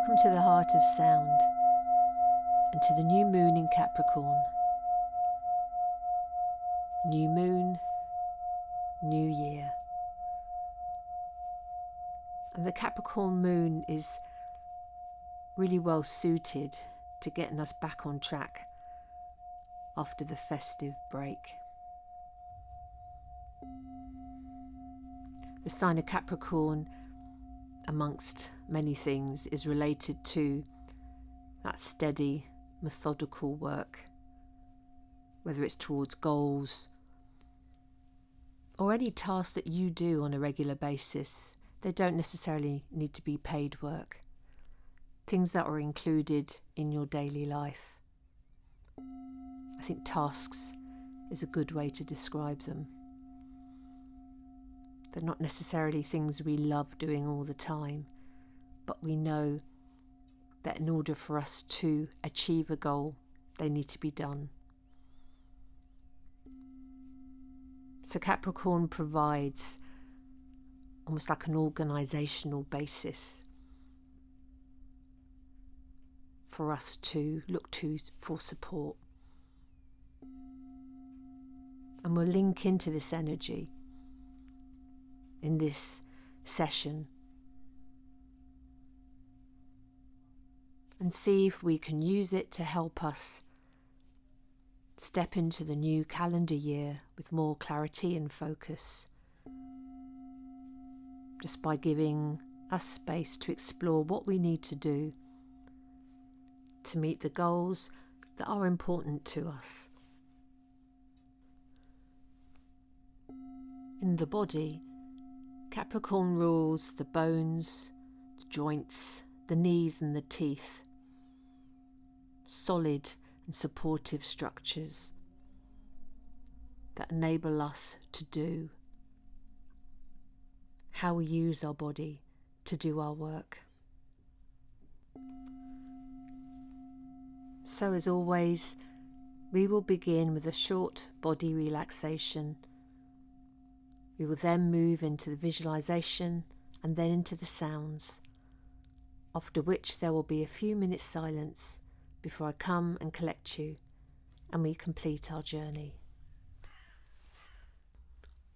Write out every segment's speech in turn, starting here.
Welcome to the heart of sound and to the new moon in Capricorn. New moon, new year. And the Capricorn moon is really well suited to getting us back on track after the festive break. The sign of Capricorn, amongst many things, is related to that steady, methodical work, whether it's towards goals or any tasks that you do on a regular basis. They don't necessarily need to be paid work. Things that are included in your daily life. I think tasks is a good way to describe them. They're not necessarily things we love doing all the time, but we know that in order for us to achieve a goal, they need to be done. So Capricorn provides almost like an organisational basis for us to look to for support. And we'll link into this energy in this session and see if we can use it to help us step into the new calendar year with more clarity and focus, just by giving us space to explore what we need to do to meet the goals that are important to us. In the body, Capricorn rules the bones, the joints, the knees and the teeth. Solid and supportive structures that enable us to do how we use our body to do our work. So as always, we will begin with a short body relaxation. We will then move into the visualization and then into the sounds, after which there will be a few minutes silence before I come and collect you and we complete our journey.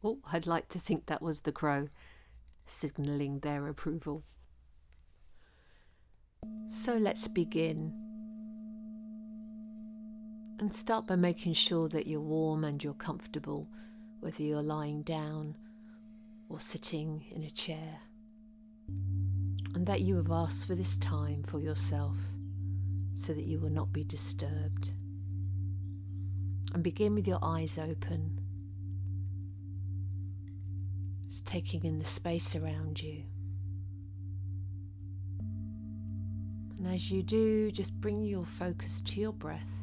Oh, I'd like to think that was the crow signalling their approval. So let's begin and start by making sure that you're warm and you're comfortable, whether you're lying down or sitting in a chair, and that you have asked for this time for yourself so that you will not be disturbed. And begin with your eyes open, just taking in the space around you. And as you do, just bring your focus to your breath,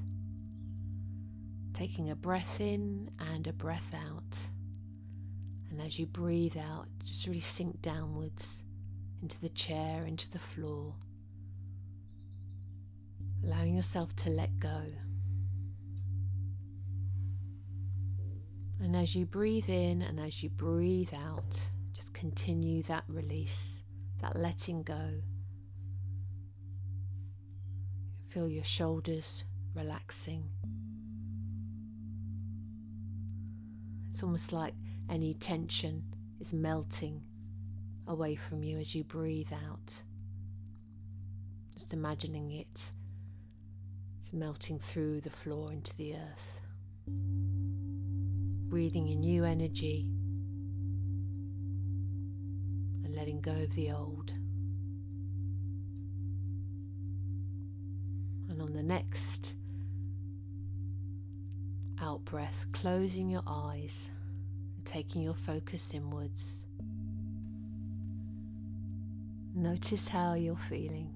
taking a breath in and a breath out. And as you breathe out, just really sink downwards into the chair, into the floor, allowing yourself to let go. And as you breathe in and as you breathe out, just continue that release, that letting go. Feel your shoulders relaxing. It's almost like any tension is melting away from you as you breathe out. Just imagining it melting through the floor into the earth. Breathing in new energy and letting go of the old. And on the next out breath, closing your eyes and taking your focus inwards. Notice how you're feeling.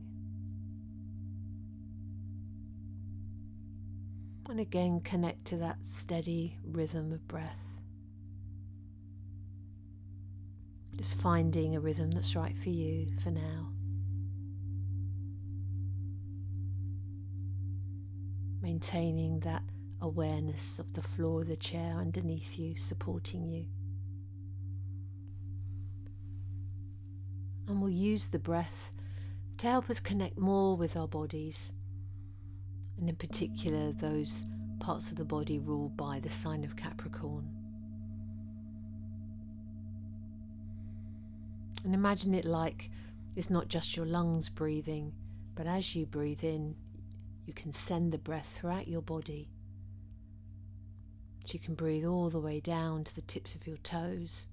And again, connect to that steady rhythm of breath. Just finding a rhythm that's right for you for now. Maintaining that awareness of the floor of the chair underneath you, supporting you. And we'll use the breath to help us connect more with our bodies, and in particular those parts of the body ruled by the sign of Capricorn. And imagine it like it's not just your lungs breathing, but as you breathe in, you can send the breath throughout your body. So you can breathe all the way down to the tips of your toes,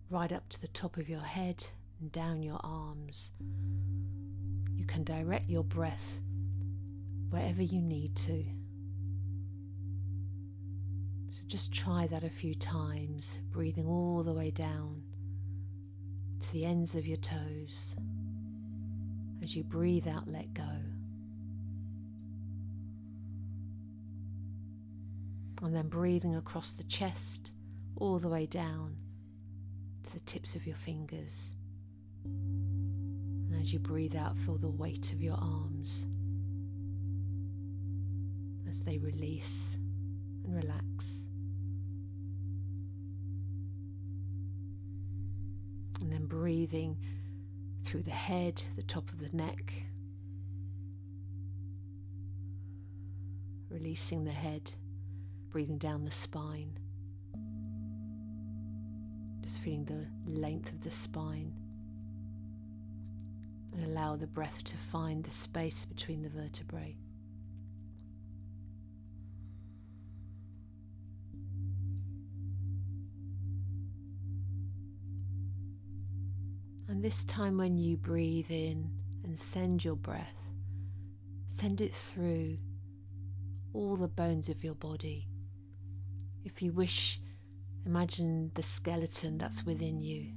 right up to the top of your head and down your arms. You can direct your breath wherever you need to. So just try that a few times, breathing all the way down to the ends of your toes. As you breathe out, let go. And then breathing across the chest, all the way down to the tips of your fingers. And as you breathe out, feel the weight of your arms as they release and relax. And then breathing through the head, the top of the neck, releasing the head, breathing down the spine, just feeling the length of the spine, and allow the breath to find the space between the vertebrae. And this time when you breathe in and send your breath, send it through all the bones of your body. If you wish, imagine the skeleton that's within you.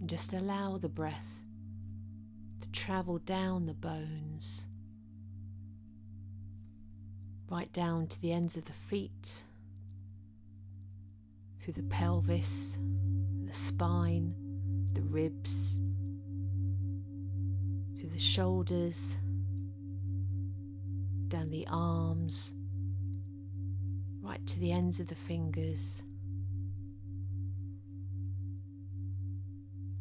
And just allow the breath to travel down the bones, right down to the ends of the feet, through the pelvis, the spine, the ribs, through the shoulders, down the arms, right to the ends of the fingers.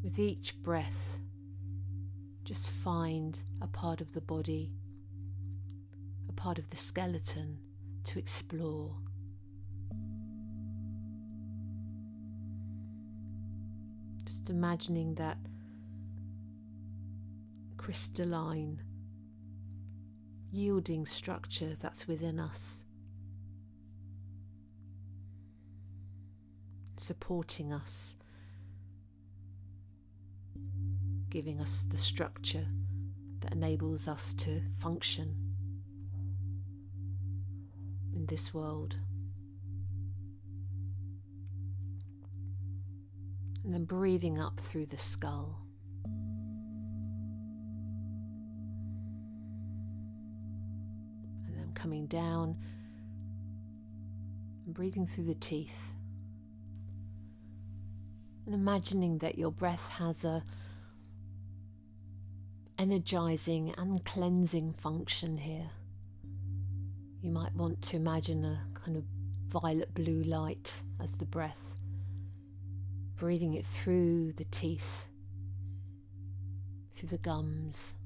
With each breath, just find a part of the body, a part of the skeleton to explore. Just imagining that crystalline, yielding structure that's within us, supporting us, giving us the structure that enables us to function in this world. And then breathing up through the skull. And then coming down and breathing through the teeth. And imagining that your breath has a energizing and cleansing function here. You might want to imagine a kind of violet blue light as the breath, breathing it through the teeth, through the gums,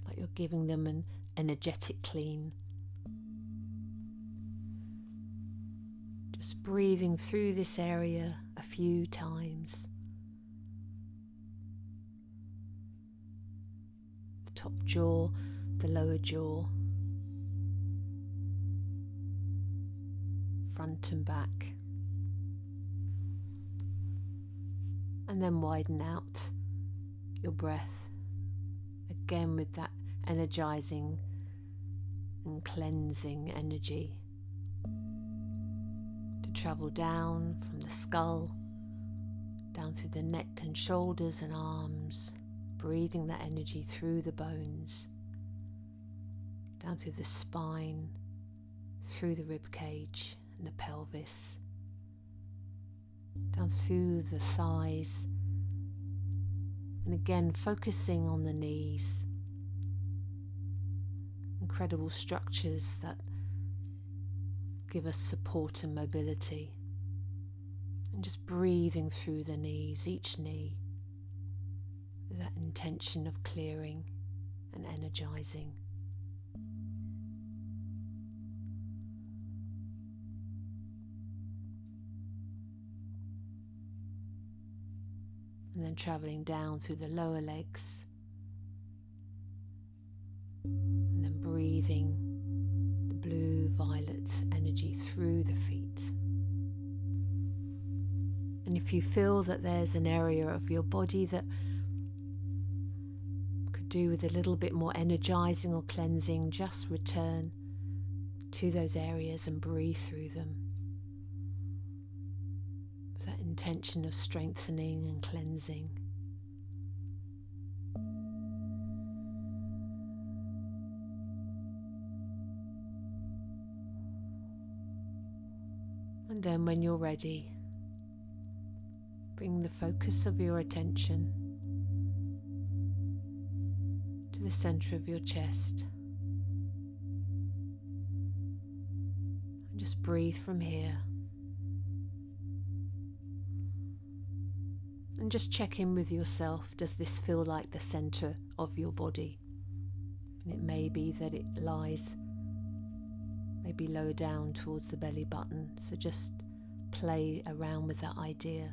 like you're giving them an energetic clean. Just breathing through this area a few times. The top jaw, the lower jaw, front and back. And then widen out your breath, again with that energizing and cleansing energy, to travel down from the skull, down through the neck and shoulders and arms, breathing that energy through the bones, down through the spine, through the rib cage and the pelvis, down through the thighs, and again focusing on the knees. Incredible structures that give us support and mobility. And just breathing through the knees, each knee, with that intention of clearing and energizing. And then traveling down through the lower legs, and then breathing the blue-violet energy through the feet. And if you feel that there's an area of your body that could do with a little bit more energizing or cleansing, just return to those areas and breathe through them. That intention of strengthening and cleansing. And then when you're ready, bring the focus of your attention to the center of your chest. And just breathe from here. And just check in with yourself. Does this feel like the center of your body? And it may be that it lies maybe lower down towards the belly button. So just play around with that idea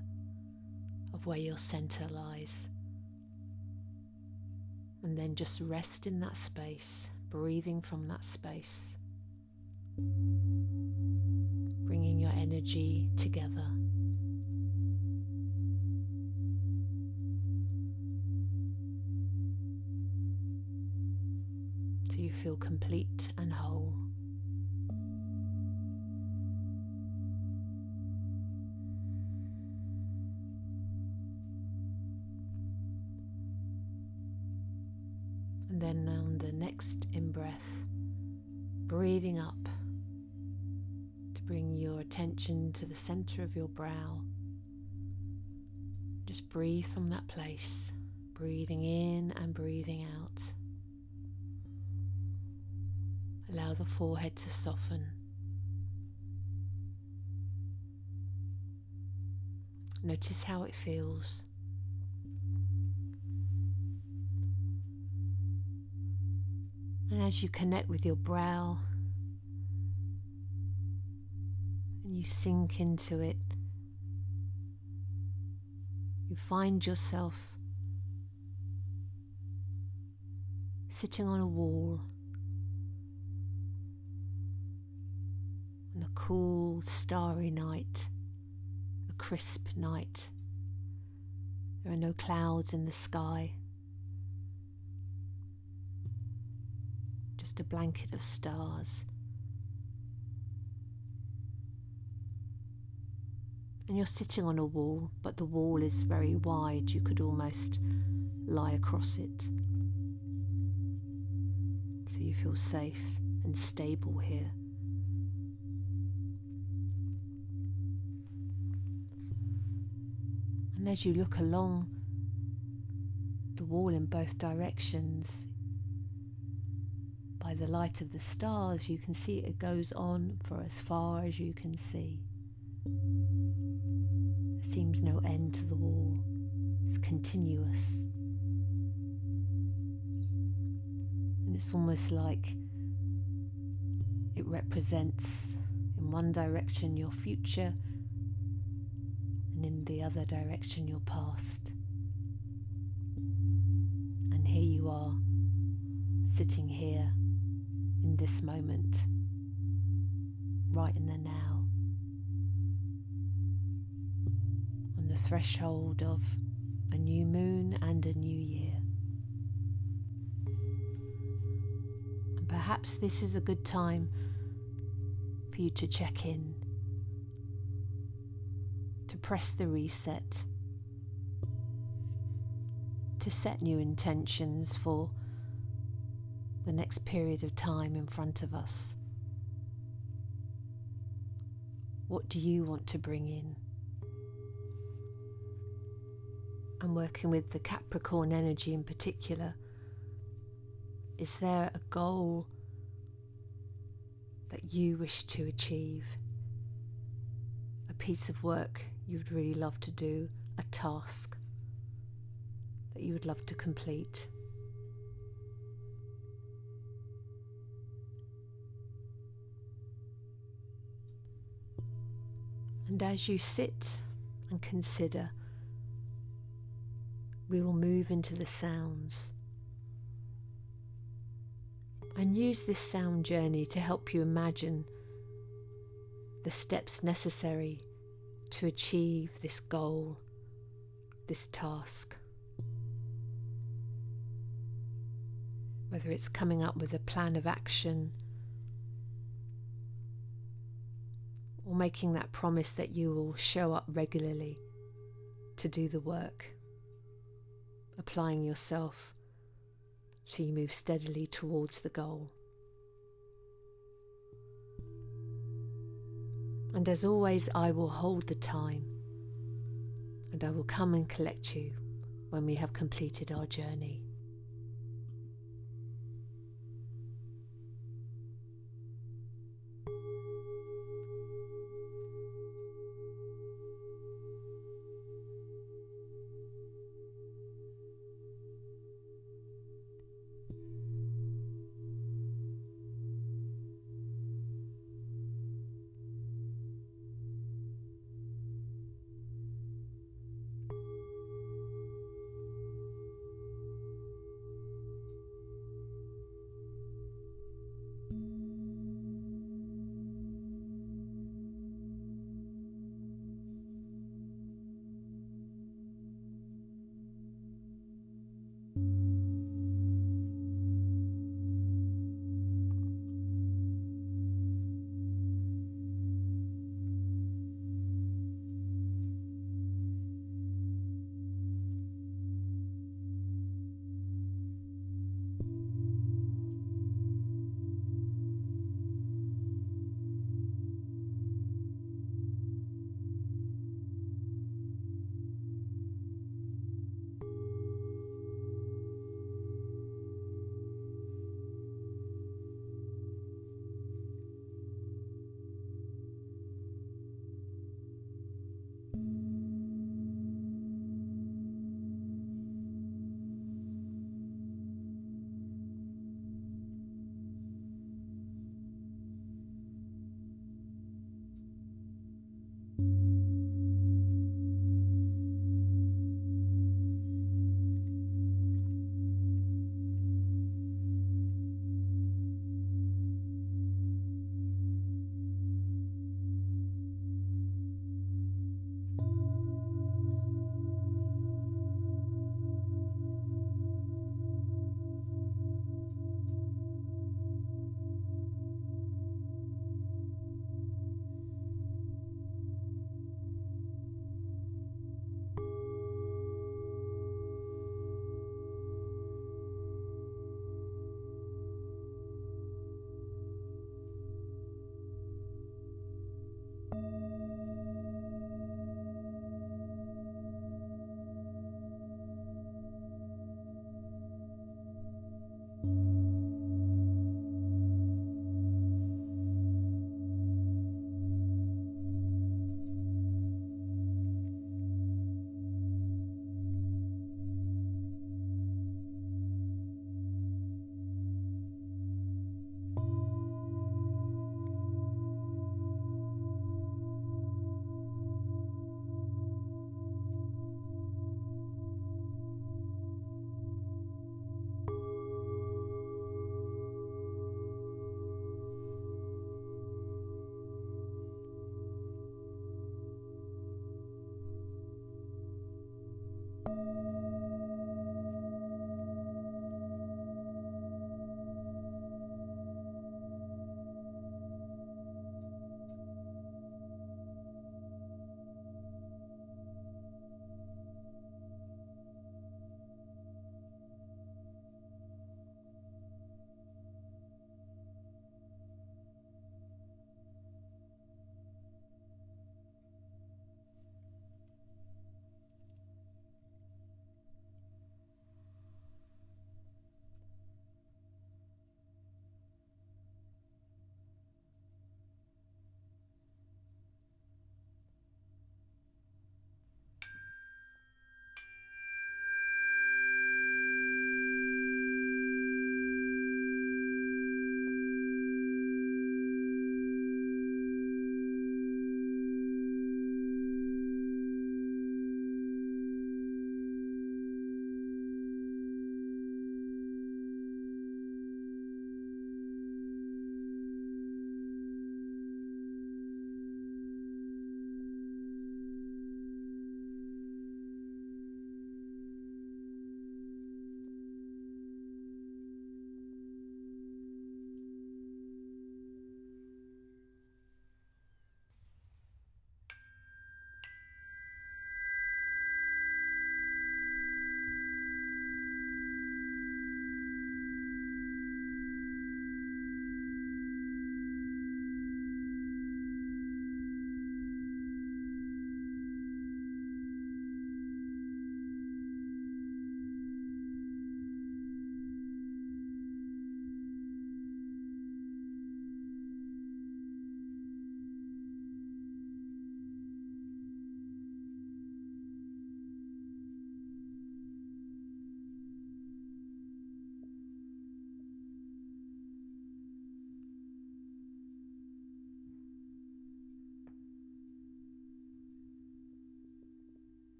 of where your center lies. And then just rest in that space, breathing from that space, bringing your energy together. So you feel complete and whole. And then on the next in-breath, breathing up to bring your attention to the center of your brow. Just breathe from that place, breathing in and breathing out. Allow the forehead to soften. Notice how it feels. And as you connect with your brow and you sink into it, you find yourself sitting on a wall on a cool, starry night, a crisp night. There are no clouds in the sky. Just a blanket of stars. And you're sitting on a wall, but the wall is very wide. You could almost lie across it. So you feel safe and stable here. And as you look along the wall in both directions, by the light of the stars, you can see it goes on for as far as you can see. There seems no end to the wall. It's continuous. And it's almost like it represents in one direction your future and in the other direction your past. And here you are, sitting here in this moment, right in the now, on the threshold of a new moon and a new year. And perhaps this is a good time for you to check in, to press the reset, to set new intentions for the next period of time in front of us. What do you want to bring in? I'm working with the Capricorn energy in particular. Is there a goal that you wish to achieve? A piece of work you would really love to do, a task that you would love to complete. And as you sit and consider, we will move into the sounds and use this sound journey to help you imagine the steps necessary to achieve this goal, this task. Whether it's coming up with a plan of action or making that promise that you will show up regularly to do the work, applying yourself so you move steadily towards the goal. And as always, I will hold the time and I will come and collect you when we have completed our journey.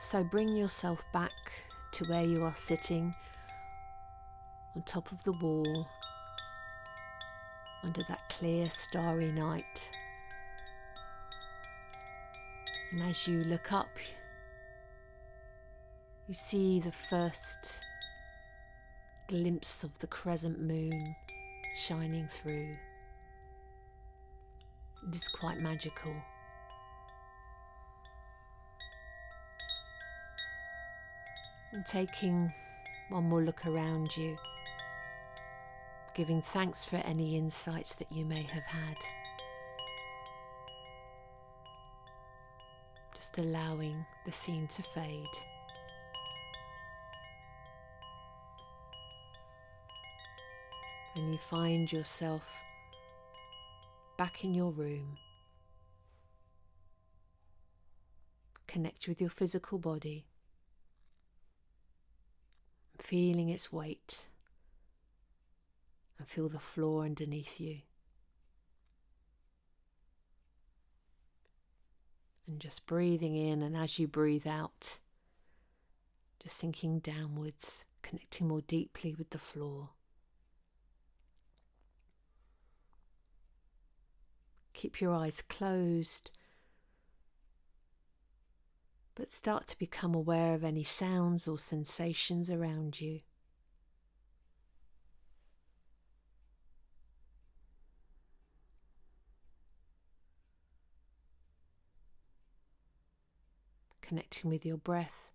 So bring yourself back to where you are sitting on top of the wall under that clear starry night. And as you look up, you see the first glimpse of the crescent moon shining through. It is quite magical. And taking one more look around you, giving thanks for any insights that you may have had. Just allowing the scene to fade. And you find yourself back in your room. Connect with your physical body, feeling its weight, and feel the floor underneath you. And just breathing in, and as you breathe out, just sinking downwards, connecting more deeply with the floor. Keep your eyes closed, but start to become aware of any sounds or sensations around you. Connecting with your breath,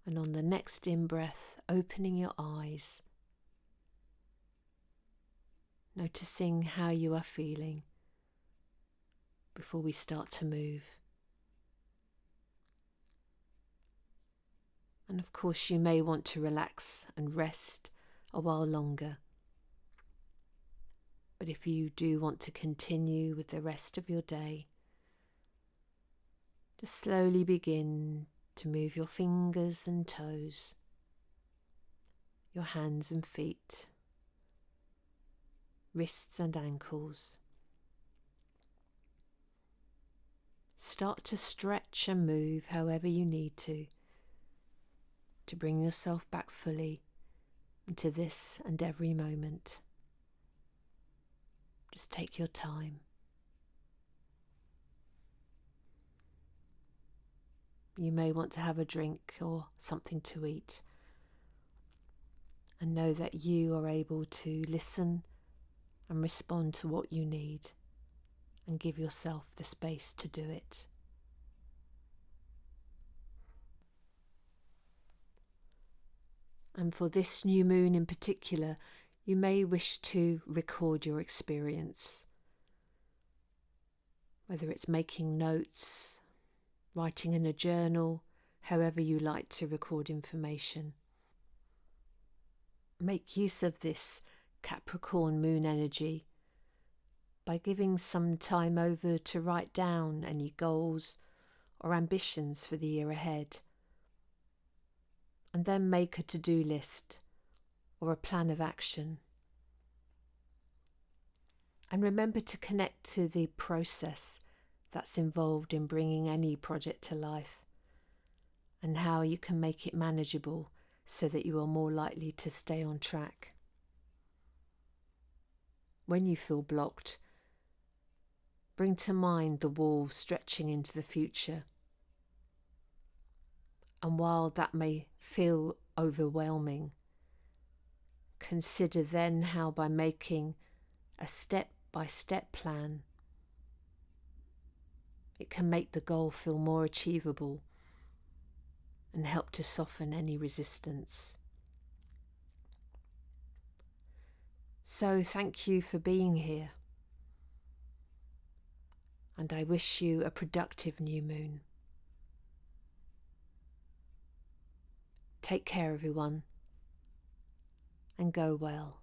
and on the next in-breath, opening your eyes, noticing how you are feeling before we start to move. And of course, you may want to relax and rest a while longer. But if you do want to continue with the rest of your day, just slowly begin to move your fingers and toes, your hands and feet, wrists and ankles. Start to stretch and move however you need to bring yourself back fully into this and every moment. Just take your time. You may want to have a drink or something to eat, and know that you are able to listen and respond to what you need, and give yourself the space to do it. And for this new moon in particular, you may wish to record your experience, whether it's making notes, writing in a journal, however you like to record information. Make use of this Capricorn moon energy by giving some time over to write down any goals or ambitions for the year ahead, and then make a to-do list or a plan of action. And remember to connect to the process that's involved in bringing any project to life, and how you can make it manageable so that you are more likely to stay on track. When you feel blocked, bring to mind the wall stretching into the future. And while that may feel overwhelming, consider then how by making a step-by-step plan, it can make the goal feel more achievable and help to soften any resistance. So thank you for being here, and I wish you a productive new moon. Take care, everyone, and go well.